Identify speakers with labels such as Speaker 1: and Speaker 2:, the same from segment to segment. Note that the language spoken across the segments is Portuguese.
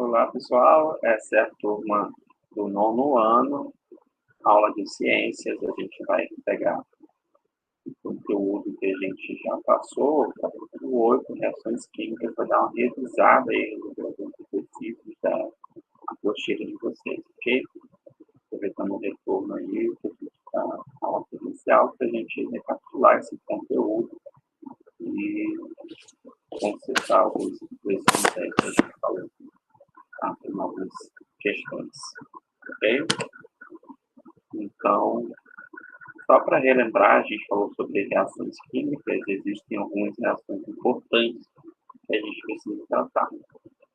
Speaker 1: Olá, pessoal. Essa é a turma do 9º ano, aula de ciências. A gente vai pegar o conteúdo que a gente já passou, capítulo 8, reações químicas, para dar uma revisada aí nos exercícios da apostila de vocês, ok? Aproveitando o retorno aí, da aula presencial, para a gente recapitular esse conteúdo e consertar os exercícios aí que a gente falou. Tem algumas questões, ok? Então, só para relembrar, a gente falou sobre reações químicas, existem algumas reações importantes que a gente precisa tratar.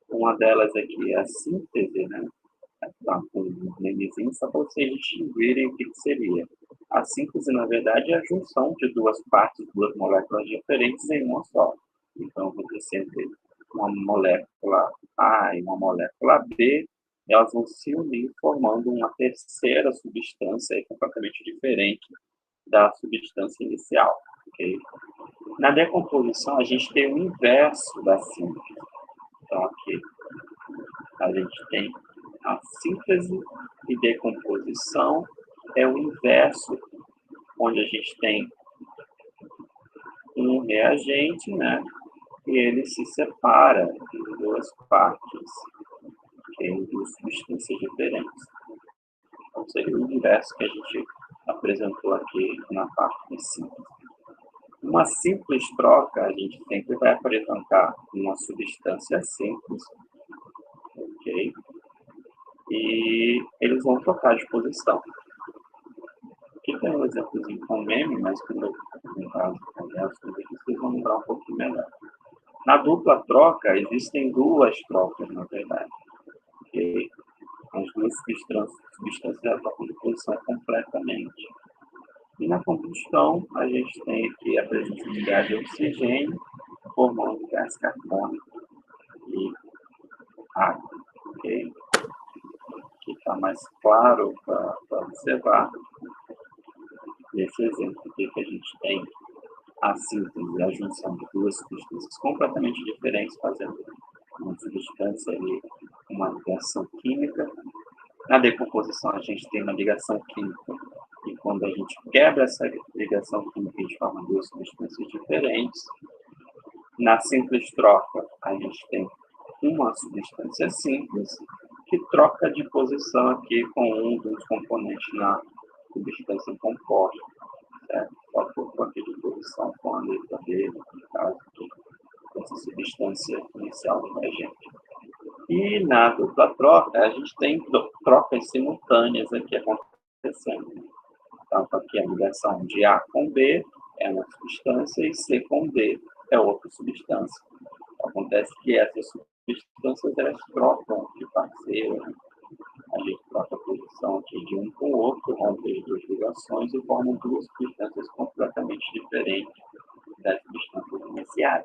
Speaker 1: Uma delas aqui é a síntese, né? Tá com um memezinho, só para vocês distinguirem o que seria. A síntese, na verdade, é a junção de duas partes, duas moléculas diferentes em uma só. Então, você entre uma molécula A e uma molécula B, elas vão se unir formando uma terceira substância completamente diferente da substância inicial. Okay? Na decomposição, a gente tem o inverso da síntese. Então, aqui a gente tem a síntese e decomposição é o inverso, onde a gente tem um reagente, né? E ele se separa em duas partes, em duas substâncias diferentes. Então, seria o inverso que a gente apresentou aqui na parte de síntese. Uma simples troca, a gente sempre vai apresentar uma substância simples, ok? E eles vão trocar de posição. Aqui tem um exemplozinho com meme, mas quando eu tentar as reações aqui, vocês vão lembrar um pouquinho melhor. Na dupla troca, existem duas trocas, na verdade. Okay? As duas substâncias trocam de posição completamente. E na combustão, a gente tem aqui a presença de gás de oxigênio, formando gás carbônico e água. Okay? Aqui está mais claro para observar. Nesse exemplo aqui que a gente tem a síntese, a junção de duas substâncias completamente diferentes, fazendo uma substância ali, uma ligação química. Na decomposição, a gente tem uma ligação química, e quando a gente quebra essa ligação química, a gente forma duas substâncias diferentes. Na simples troca, a gente tem uma substância simples, que troca de posição aqui com um dos componentes na substância composta. Certo? Só por troca de posição com a letra B, no caso aqui, essa substância inicial do reagente. E na dupla troca, a gente tem trocas simultâneas aqui acontecendo. Então, aqui a ligação de A com B é uma substância e C com D é outra substância. Acontece que essas substâncias elas trocam de parceiro, né? A gente troca a posição aqui de um com o outro, rompe as duas ligações e formam duas substâncias completamente diferentes das substâncias iniciais.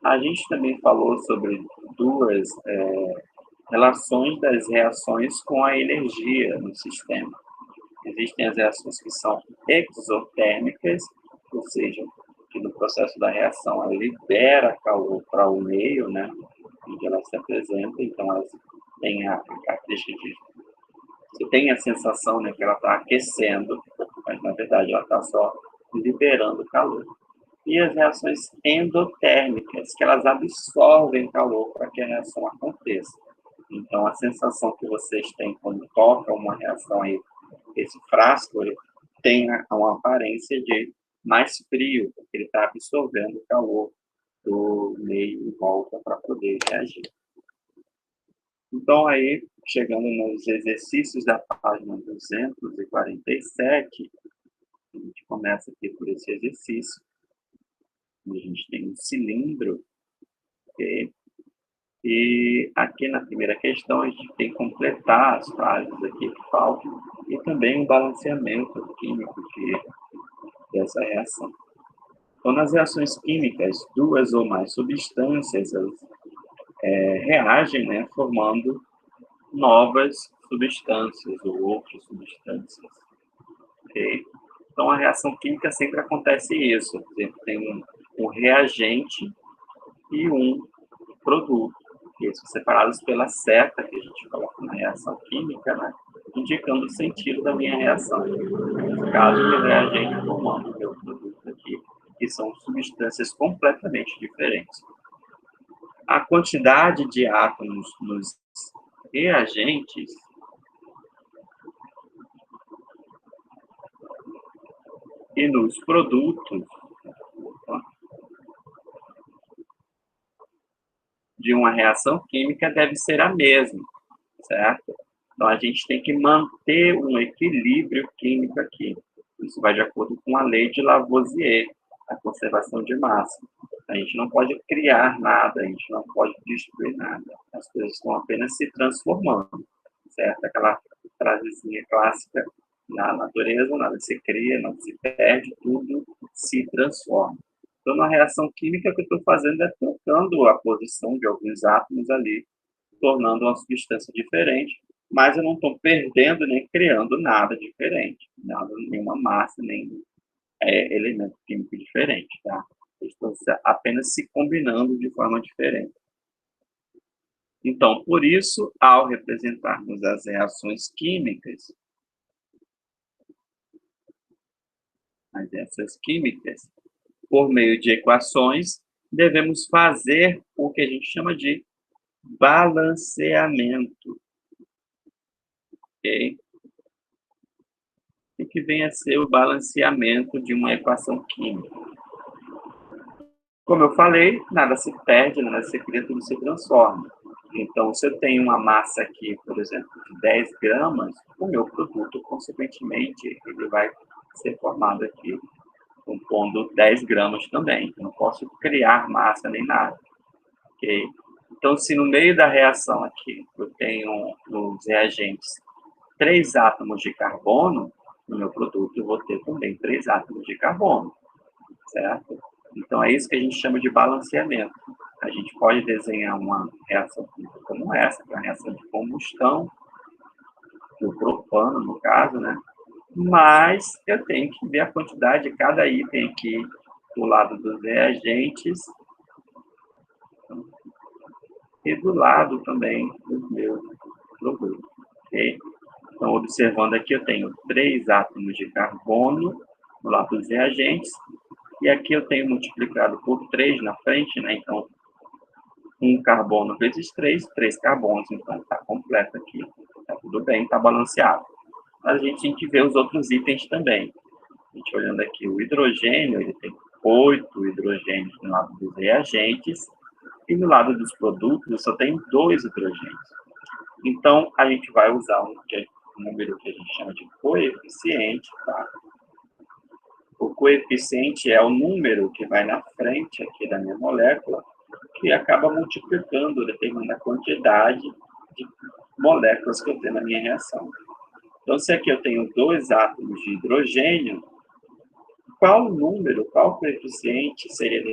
Speaker 1: A gente também falou sobre duas relações das reações com a energia no sistema. Existem as reações que são exotérmicas, ou seja, que no processo da reação ela libera calor para o meio, né, onde ela se apresenta, então elas têm a característica de... Você tem a sensação, né, que ela está aquecendo, mas na verdade ela está só liberando calor. E as reações endotérmicas, que elas absorvem calor para que a reação aconteça. Então, a sensação que vocês têm quando toca uma reação aí, esse frasco, ele tem uma aparência de mais frio, porque ele está absorvendo o calor do meio em volta para poder reagir. Então, aí, chegando nos exercícios da página 247, a gente começa aqui por esse exercício. A gente tem um cilindro, okay? E aqui na primeira questão a gente tem que completar as frases aqui que faltam e também um balanceamento químico dessa reação. Então, nas reações químicas, duas ou mais substâncias reagem, né, formando novas substâncias ou outras substâncias. Okay? Então, a reação química sempre acontece isso. Sempre tem um reagente e um produto. E são separados pela seta que a gente coloca na reação química, né? Indicando o sentido da minha reação. No caso, o reagente formando o meu produto aqui, que são substâncias completamente diferentes. A quantidade de átomos nos reagentes e nos produtos de uma reação química deve ser a mesma, certo? Então, a gente tem que manter um equilíbrio químico aqui. Isso vai de acordo com a lei de Lavoisier, a conservação de massa. A gente não pode criar nada, a gente não pode destruir nada. As coisas estão apenas se transformando, certo? Aquela frasezinha clássica, na natureza nada se cria, nada se perde, tudo se transforma. Então, na reação química, o que eu estou fazendo é trocando a posição de alguns átomos ali, tornando uma substância diferente, mas eu não estou perdendo nem criando nada diferente, nada, nenhuma massa, nem elemento químico diferente, tá? Eles estão apenas se combinando de forma diferente. Então, por isso, ao representarmos as reações químicas, por meio de equações, devemos fazer o que a gente chama de balanceamento. Ok? O que vem a ser o balanceamento de uma equação química? Como eu falei, nada se perde, nada se cria, tudo se transforma. Então, se eu tenho uma massa aqui, por exemplo, de 10 gramas, o meu produto, consequentemente, ele vai ser formado aqui, compondo 10 gramas também. Eu não posso criar massa nem nada. Okay? Então, se no meio da reação aqui eu tenho nos reagentes 3 átomos de carbono, no meu produto eu vou ter também 3 átomos de carbono, certo? Então, é isso que a gente chama de balanceamento. A gente pode desenhar uma reação química como essa, que é uma reação de combustão, do propano, no caso, né? Mas eu tenho que ver a quantidade de cada item aqui do lado dos reagentes e do lado também dos meus produtos, ok? Então, observando aqui, eu tenho 3 átomos de carbono no lado dos reagentes, e aqui eu tenho multiplicado por 3 na frente, né? Então, 1 carbono vezes 3, 3 carbonos, então está completo aqui, está tudo bem, está balanceado. Mas a gente tem que ver os outros itens também. A gente olhando aqui, o hidrogênio, ele tem 8 hidrogênios no lado dos reagentes, e no lado dos produtos só tem 2 hidrogênios. Então, a gente vai usar um número que a gente chama de coeficiente, tá? O coeficiente é o número que vai na frente aqui da minha molécula, que acaba multiplicando determinada quantidade de moléculas que eu tenho na minha reação. Então, se aqui eu tenho 2 átomos de hidrogênio, qual número, qual coeficiente seria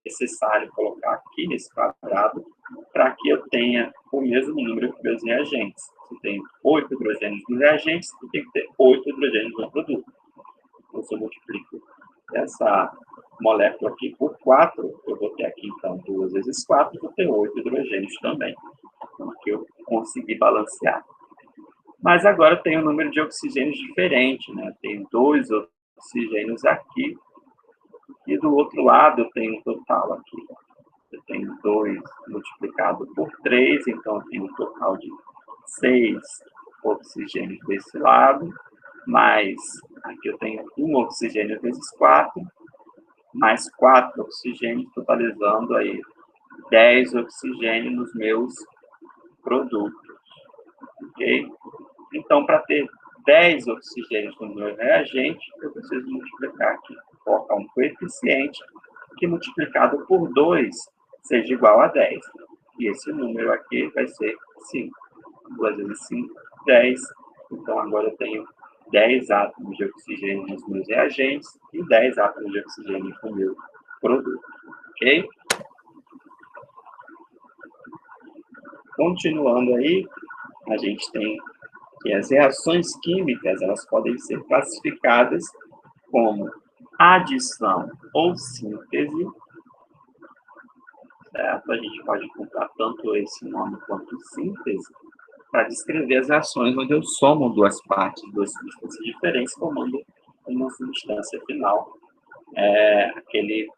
Speaker 1: necessário colocar aqui nesse quadrado para que eu tenha o mesmo número que meus reagentes? Se tem 8 hidrogênios nos reagentes, eu tenho que ter 8 hidrogênios no produto. Então, se eu multiplico essa molécula aqui por 4, eu vou ter aqui, então, 2 vezes 4, vou ter 8 hidrogênios também. Então, aqui eu consegui balancear. Mas agora eu tenho um número de oxigênios diferente, né? Eu tenho 2 oxigênios aqui, e do outro lado eu tenho um total aqui. Eu tenho 2 multiplicado por 3, então eu tenho um total de 6 oxigênios desse lado, mais aqui eu tenho 1 oxigênio vezes 4, mais 4 oxigênios, totalizando aí 10 oxigênios nos meus produtos, ok? Então, para ter 10 oxigênios no meu reagente, eu preciso multiplicar aqui, colocar um coeficiente que multiplicado por 2 seja igual a 10. E esse número aqui vai ser 5. 2 vezes 5, 10. Então, agora eu tenho 10 átomos de oxigênio nos meus reagentes e 10 átomos de oxigênio no meu produto. Ok? Continuando aí, a gente tem que as reações químicas elas podem ser classificadas como adição ou síntese, certo? A gente pode encontrar tanto esse nome quanto síntese para descrever as reações onde eu somo duas partes, duas substâncias diferentes, formando uma substância final, aquele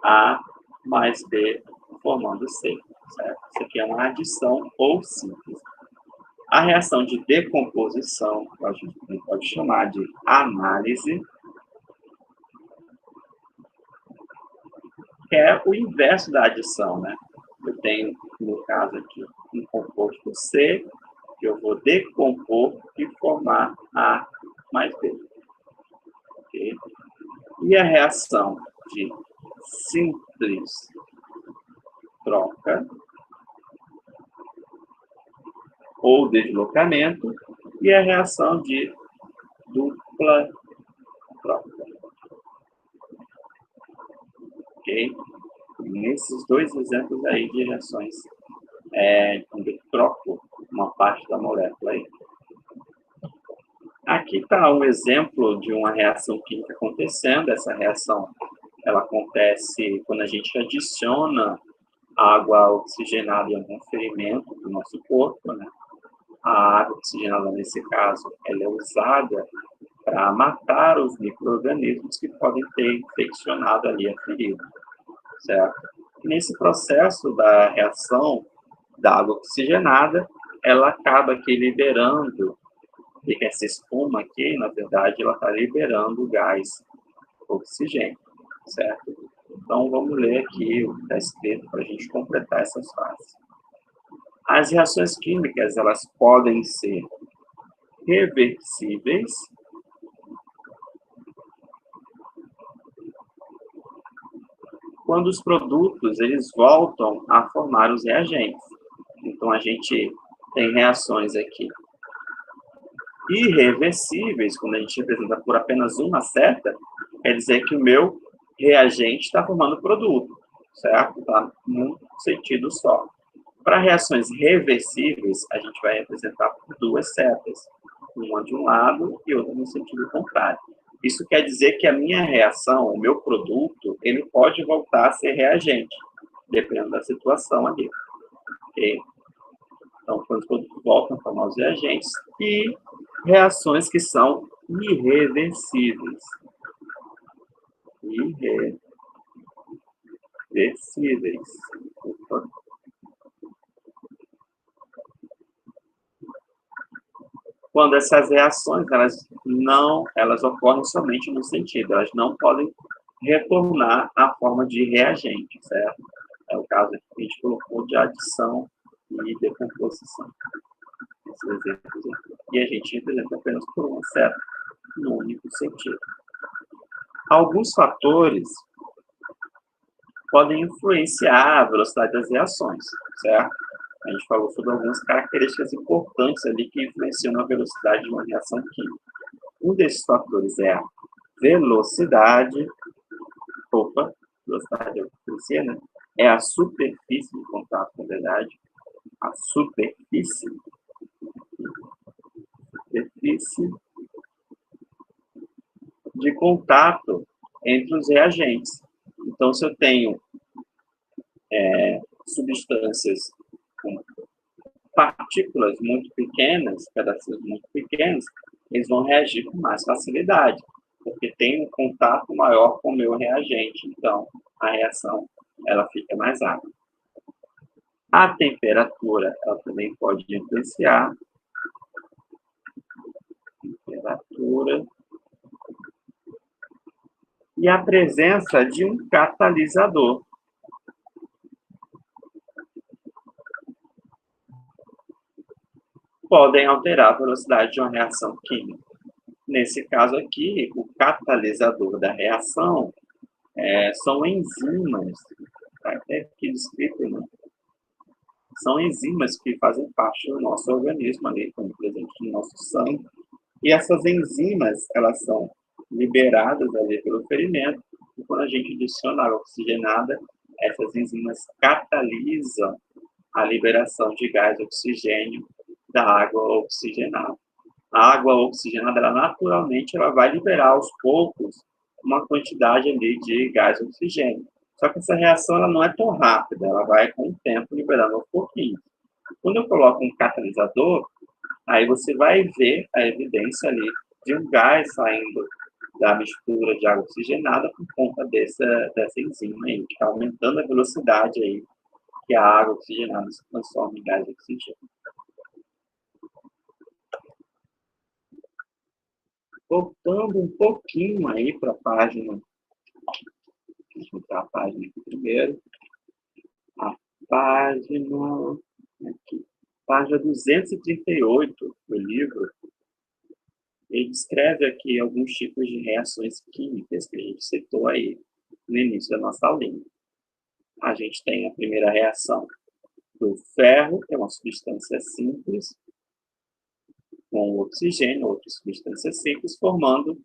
Speaker 1: A mais B formando C, certo? Isso aqui é uma adição ou síntese. A reação de decomposição, a gente pode chamar de análise, que é o inverso da adição, né? Eu tenho, no caso aqui, um composto C, que eu vou decompor e formar A mais B. Okay? E a reação de simples troca ou deslocamento e a reação de dupla troca. Ok? Nesses dois exemplos aí de reações, quando eu troco uma parte da molécula aí. Aqui está um exemplo de uma reação química acontecendo. Essa reação ela acontece quando a gente adiciona água oxigenada em algum ferimento do nosso corpo, né? A água oxigenada, nesse caso, ela é usada para matar os micro-organismos que podem ter infeccionado ali a ferida, certo? E nesse processo da reação da água oxigenada, ela acaba aqui liberando, essa espuma aqui, na verdade, ela está liberando o gás oxigênio, certo? Então, vamos ler aqui o que está escrito para a gente completar essas fases. As reações químicas, elas podem ser reversíveis, quando os produtos eles voltam a formar os reagentes. Então, a gente tem reações aqui irreversíveis, quando a gente representa por apenas uma seta, quer dizer que o meu reagente está formando produto, certo? Está num sentido só. Para reações reversíveis, a gente vai representar por duas setas, uma de um lado e outra no sentido contrário. Isso quer dizer que a minha reação, o meu produto, ele pode voltar a ser reagente, dependendo da situação ali. Okay? Então, quando os produtos voltam a formar os reagentes, e reações que são irreversíveis. Irreversíveis. Quando essas reações, elas ocorrem somente no sentido, elas não podem retornar à forma de reagente, certo? É o caso que a gente colocou de adição e decomposição. Esses exemplos aqui. E a gente representa apenas por uma seta, no único sentido. Alguns fatores podem influenciar a velocidade das reações, certo? A gente falou sobre algumas características importantes ali que influenciam na velocidade de uma reação química. Um desses fatores é a velocidade, velocidade influencia, né? É a superfície de contato, na verdade, a superfície de contato entre os reagentes. Então, se eu tenho substâncias com partículas muito pequenas, pedacinhos muito pequenos, eles vão reagir com mais facilidade, porque tem um contato maior com o meu reagente. Então, a reação ela fica mais rápida. A temperatura ela também pode influenciar. Temperatura. E a presença de um catalisador. Podem alterar a velocidade de uma reação química. Nesse caso aqui, o catalisador da reação são enzimas, tá até aqui descrito, né? São enzimas que fazem parte do nosso organismo ali, como presente no nosso sangue. E essas enzimas, elas são liberadas ali pelo ferimento, e quando a gente adiciona água oxigenada, essas enzimas catalisam a liberação de gás oxigênio da água oxigenada. A água oxigenada, ela naturalmente ela vai liberar aos poucos uma quantidade ali de gás oxigênio. Só que essa reação ela não é tão rápida, ela vai com o tempo liberando aos pouquinhos. Quando eu coloco um catalisador, aí você vai ver a evidência ali de um gás saindo da mistura de água oxigenada por conta dessa enzima aí, que está aumentando a velocidade aí que a água oxigenada se transforma em gás oxigênio. Voltando um pouquinho aí para a página, deixa eu botar a página aqui primeiro, a página, aqui, página 238 do livro, ele descreve aqui alguns tipos de reações químicas que a gente citou aí no início da nossa aulinha. A gente tem a primeira reação do ferro, que é uma substância simples, com o oxigênio, outra substância simples, formando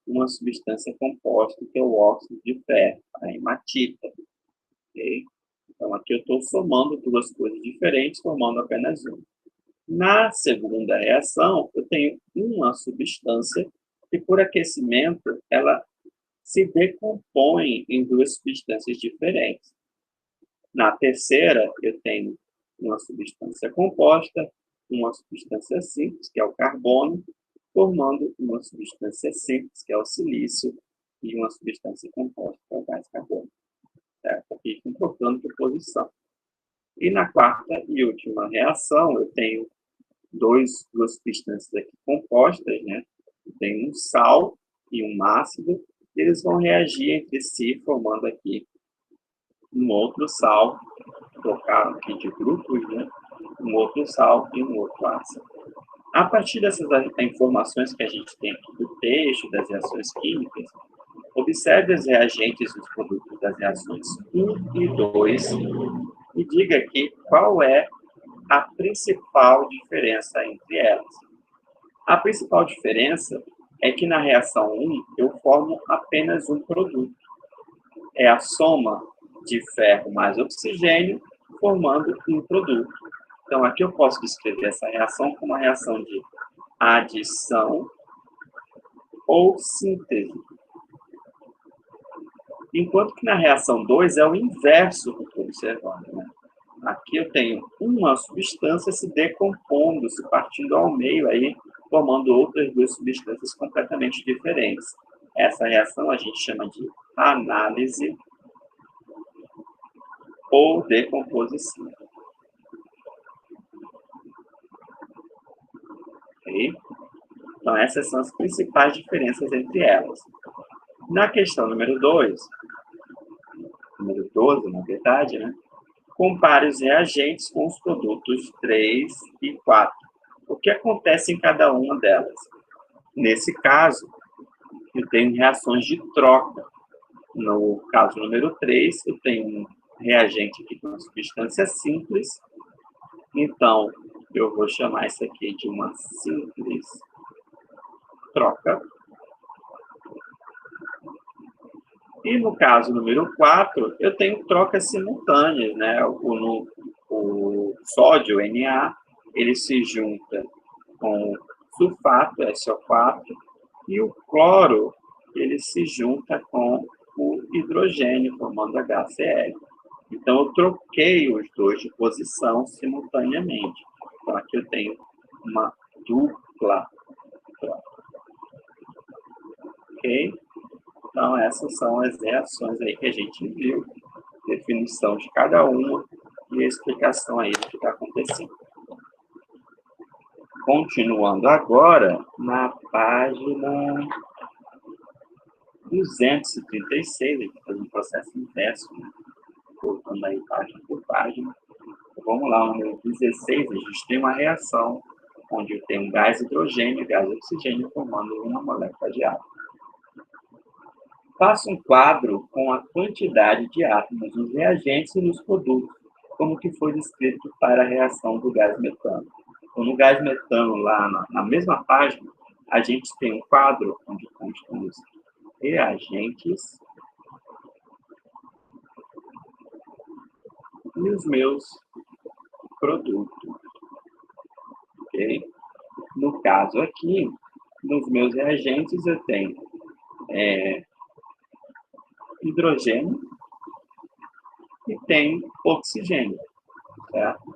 Speaker 1: uma substância composta, que é o óxido de ferro, a hematita. Okay? Então, aqui eu estou somando duas coisas diferentes, formando apenas uma. Na segunda reação, eu tenho uma substância que, por aquecimento, ela se decompõe em duas substâncias diferentes. Na terceira, eu tenho uma substância composta, uma substância simples, que é o carbono, formando uma substância simples, que é o silício, e uma substância composta, que é o gás carbônico. Certo? Aqui estão trocando de posição. E na quarta e última reação, eu tenho duas substâncias aqui compostas, né? Eu tenho um sal e um ácido, e eles vão reagir entre si, formando aqui um outro sal, trocaram aqui de grupos, né? Um outro sal e um outro ácido. A partir dessas informações que a gente tem aqui do texto, das reações químicas, observe os reagentes e os produtos das reações 1 e 2 e diga aqui qual é a principal diferença entre elas. A principal diferença é que na reação 1 eu formo apenas um produto. É a soma de ferro mais oxigênio formando um produto. Então, aqui eu posso descrever essa reação como uma reação de adição ou síntese. Enquanto que na reação 2 é o inverso do que eu estou observando. Né? Aqui eu tenho uma substância se decompondo, se partindo ao meio, aí, formando outras duas substâncias completamente diferentes. Essa reação a gente chama de análise ou decomposição. Okay? Então, essas são as principais diferenças entre elas. Na questão número 2, número 12, na verdade, né? Compare os reagentes com os produtos 3 e 4. O que acontece em cada uma delas? Nesse caso, eu tenho reações de troca. No caso número 3, eu tenho um reagente aqui com uma substância simples. Então, eu vou chamar isso aqui de uma simples troca. E no caso número 4, eu tenho trocas simultâneas, né? O sódio, Na, ele se junta com o sulfato, SO4, e o cloro, ele se junta com o hidrogênio, formando HCl. Então, eu troquei os dois de posição simultaneamente. Então, aqui eu tenho uma dupla troca. Ok? Então, essas são as reações aí que a gente viu, definição de cada uma e a explicação aí do que está acontecendo. Continuando agora, na página 236, a gente faz um processo inverso, né? Voltando aí página por página. Então, vamos lá, no número 16, a gente tem uma reação onde eu tenho um gás hidrogênio e gás oxigênio formando uma molécula de água. Faça um quadro com a quantidade de átomos nos reagentes e nos produtos, como que foi descrito para a reação do gás metano. Então, no gás metano, lá na mesma página, a gente tem um quadro onde constam os reagentes e os meus produtos. Okay? No caso aqui, nos meus reagentes, eu tenho hidrogênio, e tem oxigênio, certo?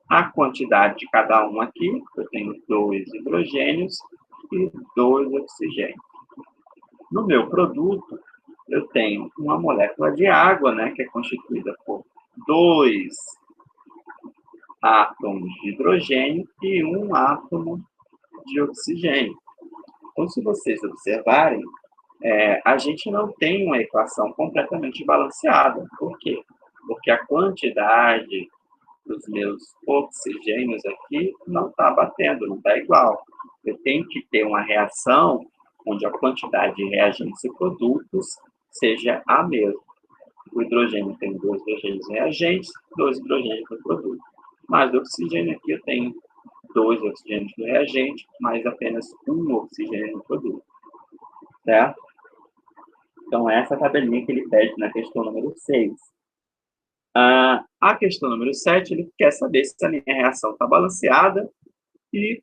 Speaker 1: A quantidade de cada um aqui, eu tenho 2 hidrogênios e 2 oxigênios. No meu produto, eu tenho uma molécula de água, né, que é constituída por 2 átomos de hidrogênio e 1 átomo de oxigênio. Então, se vocês observarem, a gente não tem uma equação completamente balanceada. Por quê? Porque a quantidade dos meus oxigênios aqui não está batendo, não está igual. Eu tenho que ter uma reação onde a quantidade de reagentes e produtos seja a mesma. O hidrogênio tem 2 hidrogênios em reagentes, 2 hidrogênios no produto. Mas o oxigênio aqui eu tenho 2 oxigênios no reagente, mais apenas 1 oxigênio no produto. Certo? Então, essa é a tabelinha que ele pede na questão número 6. A questão número 7, ele quer saber se a minha reação está balanceada e,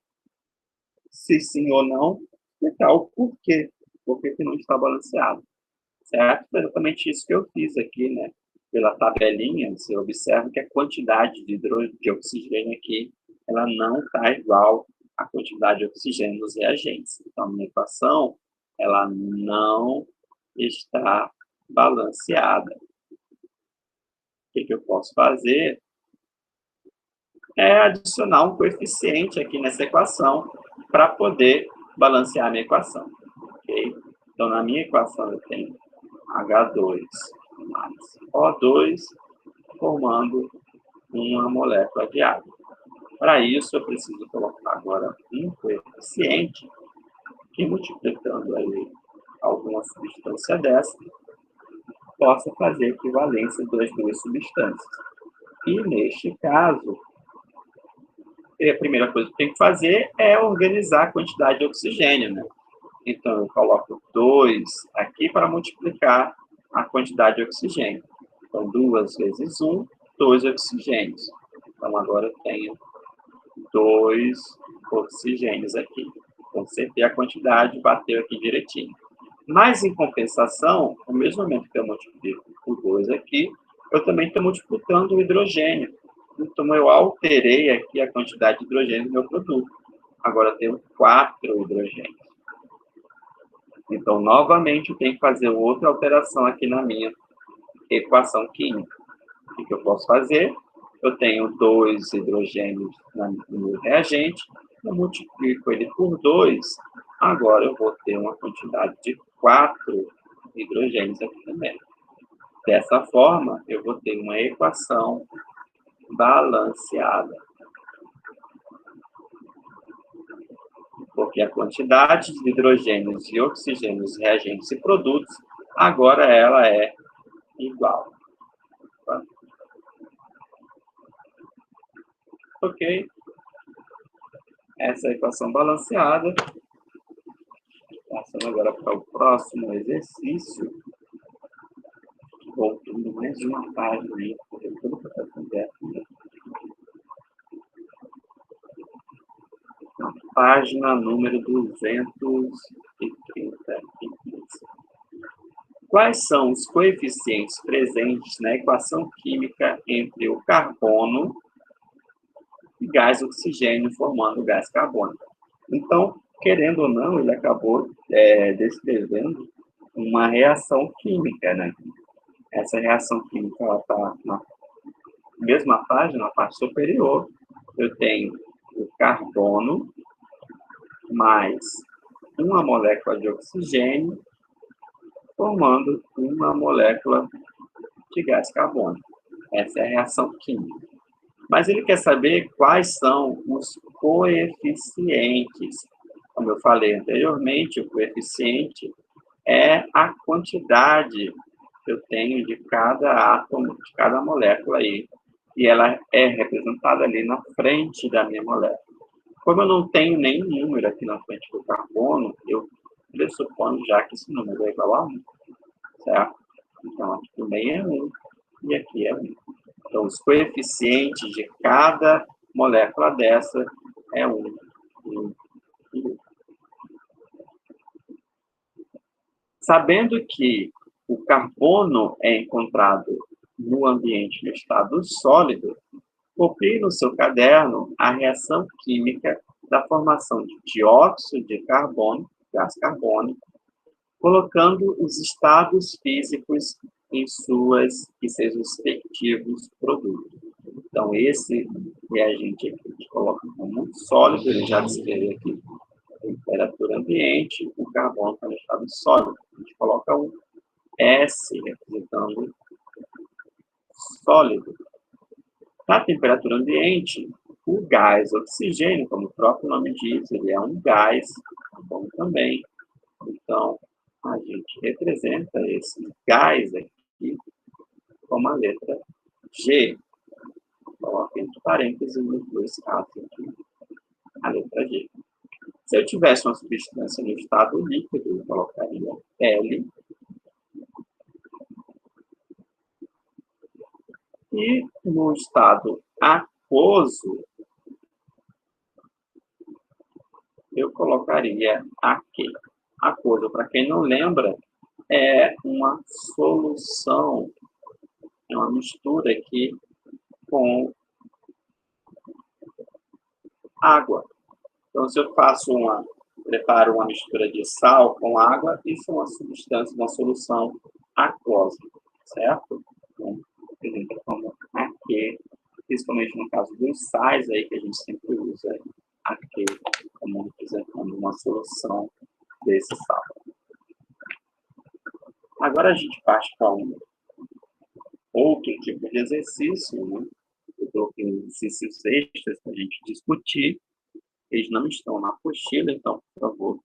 Speaker 1: se sim ou não, explicar o porquê. Por que não está balanceado. Certo? Foi exatamente isso que eu fiz aqui, né? Pela tabelinha, você observa que a quantidade de oxigênio aqui, ela não está igual à quantidade de oxigênio nos reagentes. Então, a minha equação, ela não está balanceada. O que eu posso fazer é adicionar um coeficiente aqui nessa equação para poder balancear a minha equação. Okay? Então, na minha equação, eu tenho H2 mais O2 formando uma molécula de água. Para isso, eu preciso colocar agora um coeficiente que, multiplicando aí alguma substância dessa, possa fazer equivalência das duas substâncias. E, neste caso, a primeira coisa que eu tenho que fazer é organizar a quantidade de oxigênio, né? Então, eu coloco 2 aqui para multiplicar a quantidade de oxigênio. Então, 2 vezes 1, 2 oxigênios. Então, agora eu tenho 2 oxigênios aqui. Então, você vê a quantidade, bateu aqui direitinho. Mas, em compensação, no mesmo momento que eu multiplico por 2 aqui, eu também estou multiplicando o hidrogênio. Então, eu alterei aqui a quantidade de hidrogênio do meu produto. Agora, eu tenho 4 hidrogênios. Então, novamente, eu tenho que fazer outra alteração aqui na minha equação química. O que eu posso fazer? Eu tenho 2 hidrogênios no reagente, eu multiplico ele por 2, agora eu vou ter uma quantidade de 4 hidrogênios aqui também. Dessa forma, eu vou ter uma equação balanceada. Porque a quantidade de hidrogênios e oxigênios, reagentes e produtos, agora ela é igual. Ok? Essa é a equação balanceada. Passando agora para o próximo exercício. Voltando mais de uma página aí, porque tudo que eu estou fazendo. Na página número 233. Quais são os coeficientes presentes na equação química entre o carbono e gás oxigênio, formando o gás carbônico? Então, querendo ou não, ele acabou descrevendo uma reação química, né? Essa reação química está na mesma página, na parte superior. Eu tenho o carbono mais uma molécula de oxigênio, formando uma molécula de gás carbônico. Essa é a reação química. Mas ele quer saber quais são os coeficientes. Como eu falei anteriormente, o coeficiente é a quantidade que eu tenho de cada átomo, de cada molécula aí. E ela é representada ali na frente da minha molécula. Como eu não tenho nenhum número aqui na frente do carbono, eu pressupondo já que esse número é igual a 1, certo? Então, aqui também é 1 e aqui é 1. Então, os coeficientes de cada molécula dessa é 1. Sabendo que o carbono é encontrado no ambiente no estado sólido, copie no seu caderno a reação química da formação de dióxido de carbono, gás carbônico, colocando os estados físicos em seus respectivos produtos. Então, esse reagente aqui a gente coloca como um sólido, ele já descreve aqui a temperatura ambiente, o carbono está no estado sólido. A gente coloca um S representando sólido. Na temperatura ambiente, o gás oxigênio, como o próprio nome diz, ele é um gás, carbono também. Então, a gente representa esse gás aqui com a letra G. Coloque entre parênteses nos dois casos aqui, a letra G. Se eu tivesse uma substância no estado líquido, eu colocaria L. E no estado aquoso, eu colocaria aqui. Aquoso, para quem não lembra, é uma solução, é uma mistura aqui com água. Então, se eu preparo uma mistura de sal com água, isso é uma substância, uma solução aquosa, certo? Então, apresenta como aqui, principalmente no caso dos sais aí, que a gente sempre usa aqui como representando uma solução desse sal. Agora a gente parte para um outro tipo de exercício, né? Eu dou aqui exercícios extras para a gente discutir. Eles não estão na apostila, então, por favor,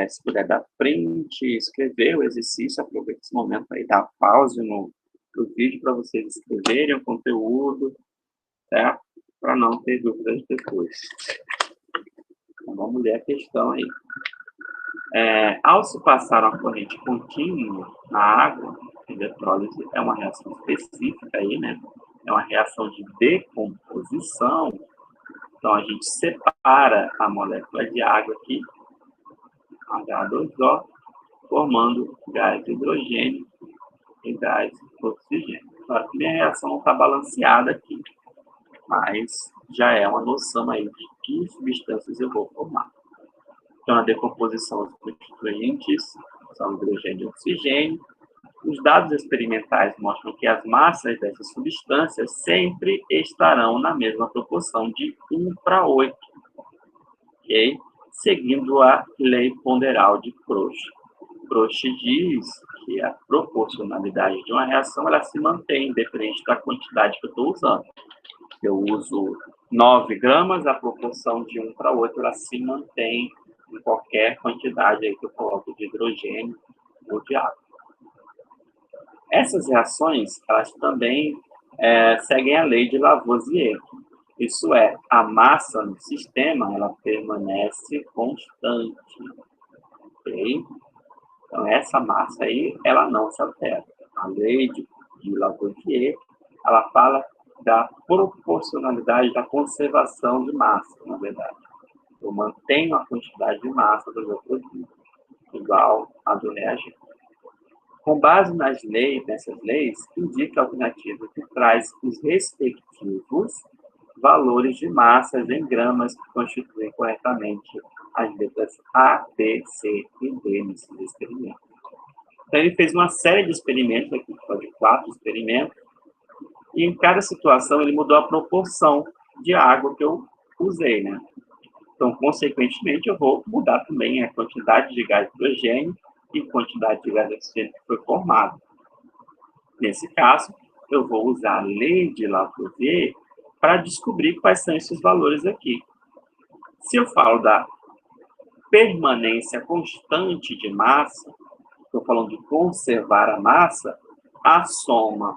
Speaker 1: se puder dar print, escrever o exercício, aproveite esse momento aí, dar pause no vídeo para vocês escreverem o conteúdo, certo? Para não ter dúvidas depois. Então, vamos ler a questão aí. Ao se passar uma corrente contínua na água, a eletrólise é uma reação específica aí, né? É uma reação de decomposição. Então, a gente separa a molécula de água aqui, H2O, formando gás de hidrogênio e gás de oxigênio. Claro que minha reação não está balanceada aqui, mas já é uma noção aí de que substâncias eu vou formar. Então, a decomposição dos constituintes são hidrogênio e oxigênio. Os dados experimentais mostram que as massas dessas substâncias sempre estarão na mesma proporção de 1:8, ok? Seguindo a lei ponderal de Proust. Proust diz que a proporcionalidade de uma reação ela se mantém independente da quantidade que eu estou usando. Se eu uso 9 gramas, a proporção de 1:8 ela se mantém em qualquer quantidade aí que eu coloco de hidrogênio ou de água. Essas reações, elas também seguem a lei de Lavoisier. Isso é, a massa no sistema, ela permanece constante. Ok? Então, essa massa aí, ela não se altera. A lei de Lavoisier, ela fala da proporcionalidade da conservação de massa, na verdade. Eu mantenho a quantidade de massa do meu produto igual a do reagente. Com base nessas leis, indica a alternativa que traz os respectivos valores de massas em gramas que constituem corretamente as letras A, B, C e D nesses experimentos. Então, ele fez uma série de experimentos, aqui de 4 experimentos, e em cada situação ele mudou a proporção de água que eu usei, né? Então, consequentemente, eu vou mudar também a quantidade de gás de hidrogênio e quantidade de gás de oxigênio que foi formado. Nesse caso, eu vou usar a lei de Lavoisier para descobrir quais são esses valores aqui. Se eu falo da permanência constante de massa, estou falando de conservar a massa, a soma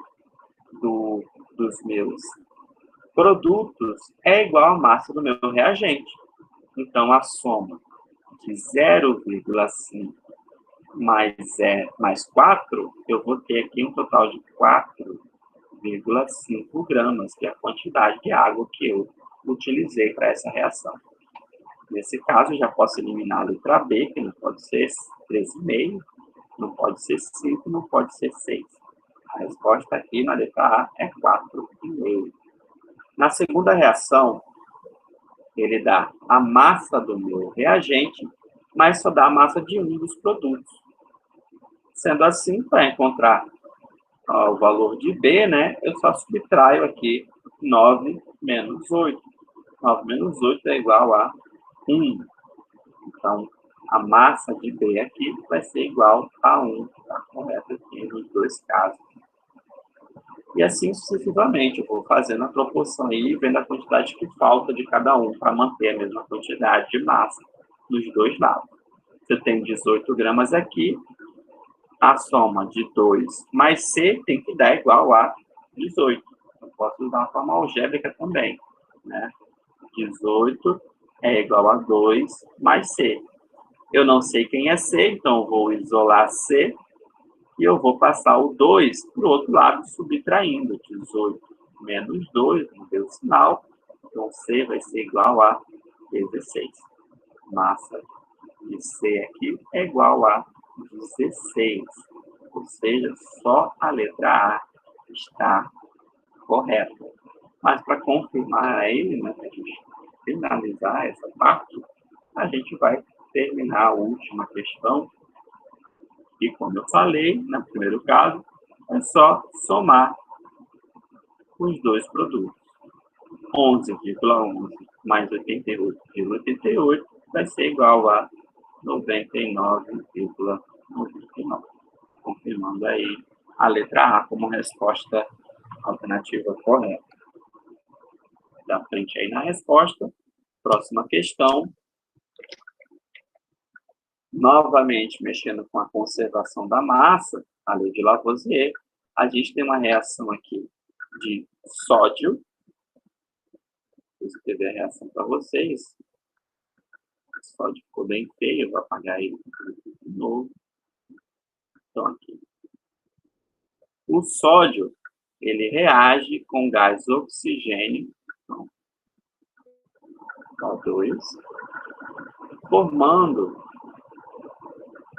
Speaker 1: dos meus produtos é igual à massa do meu reagente. Então, a soma de 0,5 mais 4, eu vou ter aqui um total de 4,5 gramas, que é a quantidade de água que eu utilizei para essa reação. Nesse caso, eu já posso eliminar a letra B, que não pode ser 13,5, não pode ser 5, não pode ser 6. A resposta aqui na letra A é 4,5. Na segunda reação, ele dá a massa do meu reagente, mas só dá a massa de um dos produtos. Sendo assim, para encontrar o valor de B, né, eu só subtraio aqui 9 menos 8. 9 menos 8 é igual a 1. Então, a massa de B aqui vai ser igual a 1. Está correto aqui nos dois casos. E assim sucessivamente, eu vou fazendo a proporção aí, vendo a quantidade que falta de cada um para manter a mesma quantidade de massa nos dois lados. Se eu tenho 18 gramas aqui, a soma de 2 mais C tem que dar igual a 18. Eu posso usar uma forma algébrica também, né? 18 é igual a 2 mais C. Eu não sei quem é C, então eu vou isolar C e eu vou passar o 2 para o outro lado, subtraindo. 18 menos 2, não deu sinal, então C vai ser igual a 16. Massa de C aqui é igual a 16. Ou seja, só a letra A está correta. Mas para confirmar aí, né, para a gente finalizar essa parte, a gente vai terminar a última questão. E como eu falei, no primeiro caso, é só somar os dois produtos. 11,11 mais 88,88 vai ser igual a 99,99. Confirmando aí a letra A como resposta alternativa correta. Dá frente aí na resposta. Próxima questão. Novamente, mexendo com a conservação da massa, a lei de Lavoisier, a gente tem uma reação aqui de sódio. Vou escrever a reação para vocês. O sódio ficou bem feio, vou apagar ele de novo. Então, aqui. O sódio, ele reage com gás oxigênio, então, O2, formando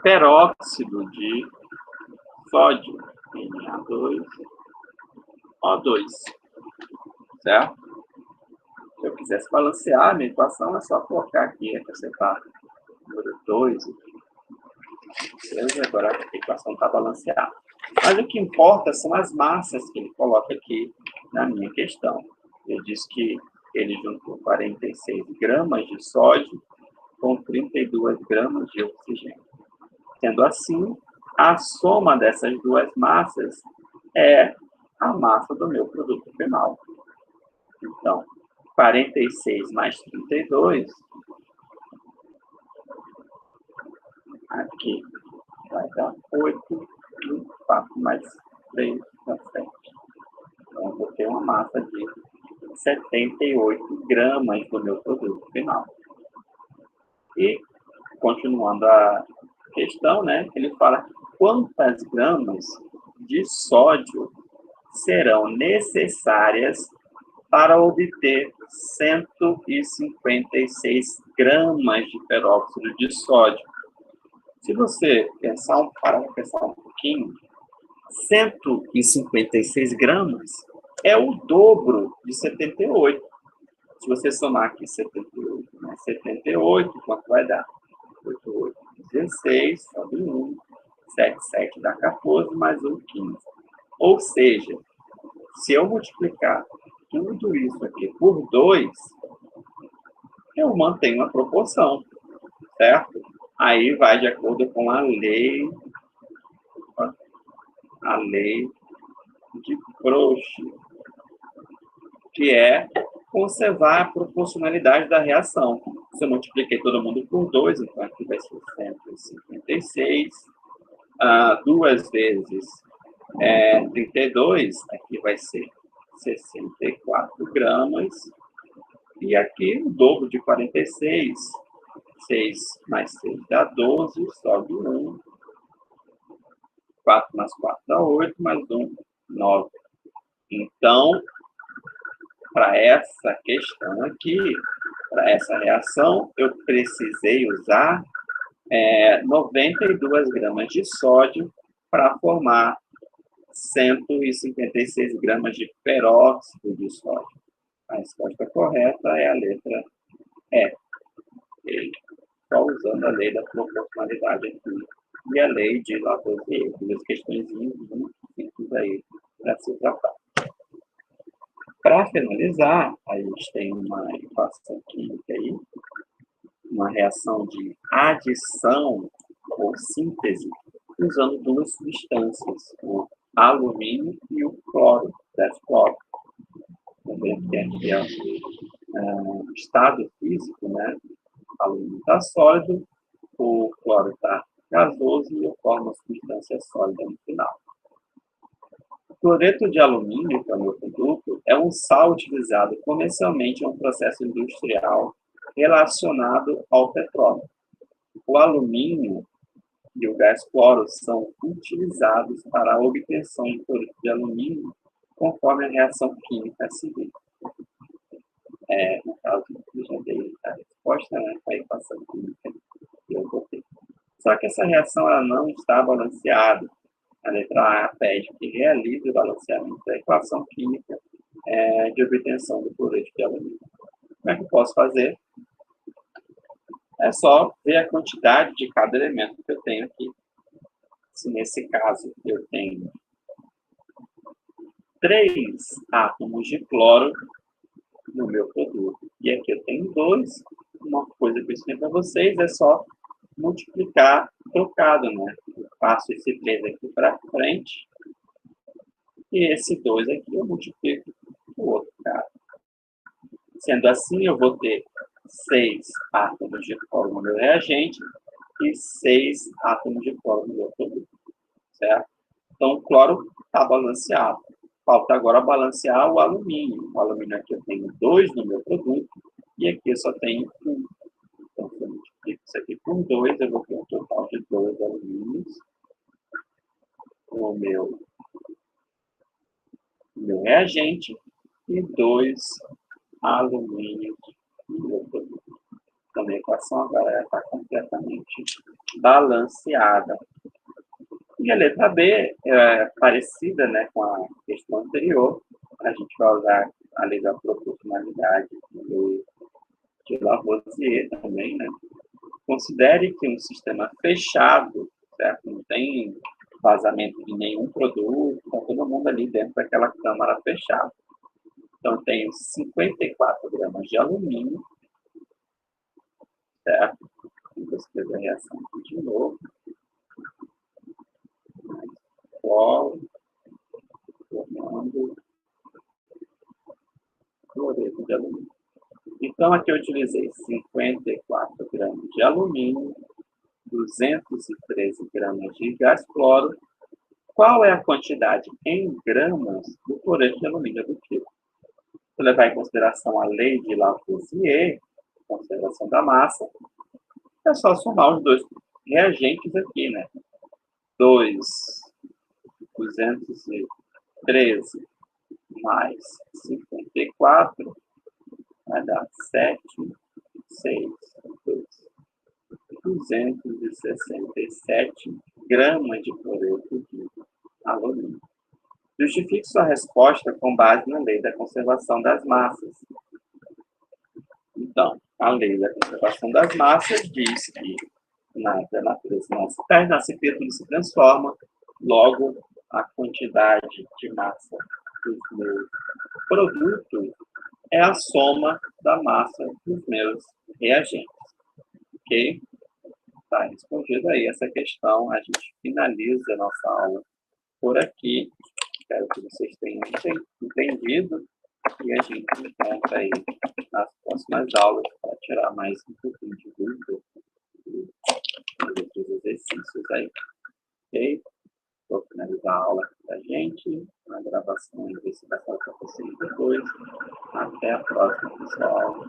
Speaker 1: peróxido de sódio, Na2O2, certo? Se eu quisesse balancear a minha equação, é só colocar aqui, acrescentar número 2. Beleza? Agora a equação está balanceada. Mas o que importa são as massas que ele coloca aqui na minha questão. Ele diz que ele juntou 46 gramas de sódio com 32 gramas de oxigênio. Sendo assim, a soma dessas duas massas é a massa do meu produto final. Então, 46 mais 32, aqui vai dar 8, e 4 mais 3 dá 7. Então, eu vou ter uma massa de 78 gramas do meu produto final. E, continuando a questão, né, ele fala quantas gramas de sódio serão necessárias para obter 156 gramas de peróxido de sódio. Se você parar para pensar um pouquinho, 156 gramas é o dobro de 78. Se você somar aqui 78 mais 78, quanto vai dar? 8, 8, 16, sobe 1, 7, 7 dá 14, mais 1, 15. Ou seja, se eu multiplicar tudo isso aqui por 2, eu mantenho a proporção, certo? Aí vai de acordo com a lei de Cauchy, que é conservar a proporcionalidade da reação. Se eu multipliquei todo mundo por 2, então aqui vai ser 156. 2 vezes 32, aqui vai ser 64 gramas. E aqui o dobro de 46, 6 mais 6 dá 12, sobe 1. 4 mais 4 dá 8, mais 1, 9. Então, para essa questão aqui, para essa reação, eu precisei usar 92 gramas de sódio para formar 156 gramas de peróxido de sódio. A resposta correta é a letra E. Okay? Só usando a lei da proporcionalidade aqui e a lei de Lavoisier. Duas questões muito simples aí para se tratar. Para finalizar, a gente tem uma equação química aí, uma reação de adição ou síntese, usando duas substâncias, o alumínio e o cloro, 10 cloro. Também aqui é o estado físico, né? O alumínio está sólido, o cloro está gasoso e forma uma substância sólida no final. O cloreto de alumínio, que é o meu produto, é um sal utilizado comercialmente em um processo industrial relacionado ao petróleo. O alumínio e o gás cloro são utilizados para a obtenção de cloreto de alumínio conforme a reação química seguinte. No caso, eu já dei a resposta, né, para a equação química que eu botei. Só que essa reação ela não está balanceada. A letra A pede que realize o balanceamento da equação química de obtenção do cloreto de alumínio. Como é que eu posso fazer? É só ver a quantidade de cada elemento que eu tenho aqui. Se nesse caso eu tenho 3 átomos de cloro no meu produto, e aqui eu tenho 2, uma coisa que eu ensinei para vocês é só multiplicar trocado, né? Eu passo esse 3 aqui para frente, e esse 2 aqui eu multiplico o outro cara. Sendo assim, eu vou ter 6 átomos de cloro no meu reagente e 6 átomos de cloro no meu produto, certo? Então, o cloro está balanceado. Falta agora balancear o alumínio. O alumínio aqui eu tenho 2 no meu produto e aqui eu só tenho 1. Então, se eu multiplico isso aqui por 2, eu vou ter um total de 2 alumínios no meu reagente e 2 alumínios no meu produto. Então, a equação agora está completamente balanceada. E a letra B é parecida, né, com a questão anterior. A gente vai usar a lei da proporcionalidade de Lavoisier também, né? Considere que um sistema fechado, certo? Não tem vazamento de nenhum produto, está todo mundo ali dentro daquela câmara fechada. Então, eu tenho 54 gramas de alumínio, certo? Vou escrever a reação aqui de novo. Cloro, formando cloreto de alumínio. Então, aqui eu utilizei 54 gramas de alumínio, 213 gramas de gás cloro. Qual é a quantidade em gramas do cloreto de alumínio do quilo? Se levar em consideração a lei de Lavoisier, conservação da massa, é só somar os dois reagentes aqui, né? 213 mais 54 vai dar 7, 6, 2. 267 gramas de cloreto de alumínio. Justifique sua resposta com base na lei da conservação das massas. Então, a lei da conservação das massas diz que nada natureza não se perde, não se cria, tudo se transforma. Logo, a quantidade de massa dos meus produtos é a soma da massa dos meus reagentes. Ok? Está respondida aí essa questão. A gente finaliza a nossa aula por aqui. Espero que vocês tenham entendido e a gente encontra aí nas próximas aulas para tirar mais um pouquinho de dúvida e fazer os exercícios aí. Ok? Vou finalizar a aula aqui da gente, a gravação e ver se vai saltar para vocês depois. Até a próxima, pessoal.